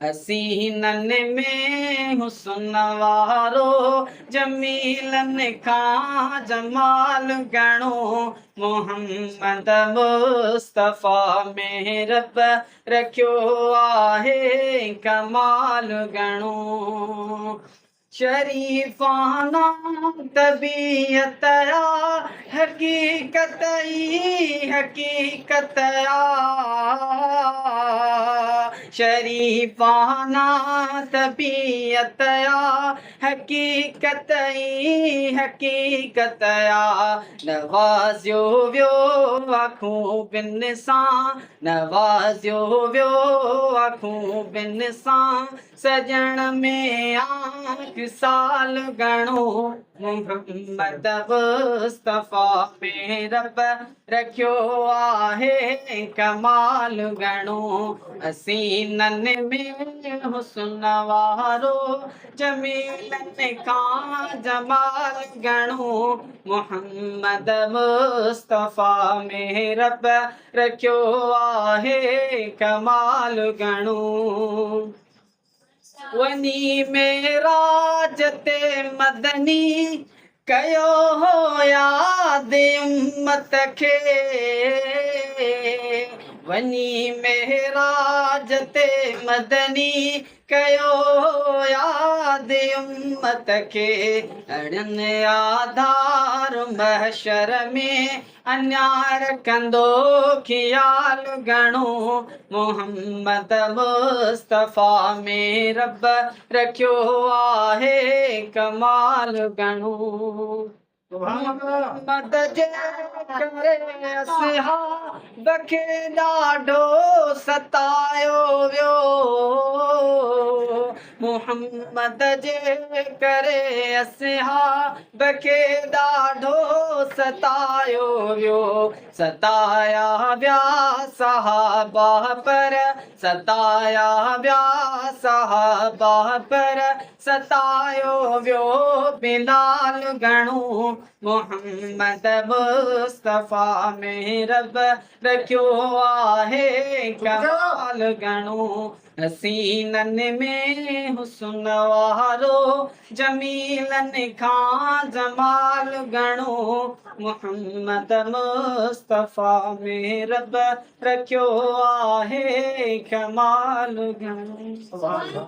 हसीनन में हुस्न वारो जमीलन खां जमाल घणो मोहम्मद मुस्तफ़ा में रब रखियो आहे कमाल घणो शरीफ़ाना तबीयत हकीकत ई हकीकत शरीफ़ाना तबीयत हकीकत ई हकीकत नवाज़ियो वियो आखूं बिन सां नवाज़ियो वियो आखूं बिन सां सजण में आँख साल घणो मोहम्मद मुस्तफ़ा में रब रखियो आहे कमाल घणो हसीनन में हुस्न वारो जमीलन खां जमाल घणो मोहम्मद मुस्तफ़ा में रब रखियो आहे कमाल घणो वनी मेराज ते मदनी कयो हो याद उम्मत खे वनी मेराज ते मदनी कयो हो याद उम्मत खे अड़नि आधार महशर में अन्यार कंदो ख़्याल घणो मोहम्मद मुस्तफ़ा में रब रखियो आहे कमाल घणो मोहम्मद जे करे असहाब खे ॾाढो सतायो वियो मोहम्मद जे करे असहाब खे ॾाढो सतायो वियो सताया विया सहाबा पर सताया विया सहाबा पर सतायो वियो बिलाल घणो मोहम्मद मुस्तफ़ा में रब रखियो आहे कमाल घणो हसीनन में हुस्न वारो जमीलन खां जमाल घणो मोहम्मद मुस्तफ़ा में रब रखियो आहे कमाल घणो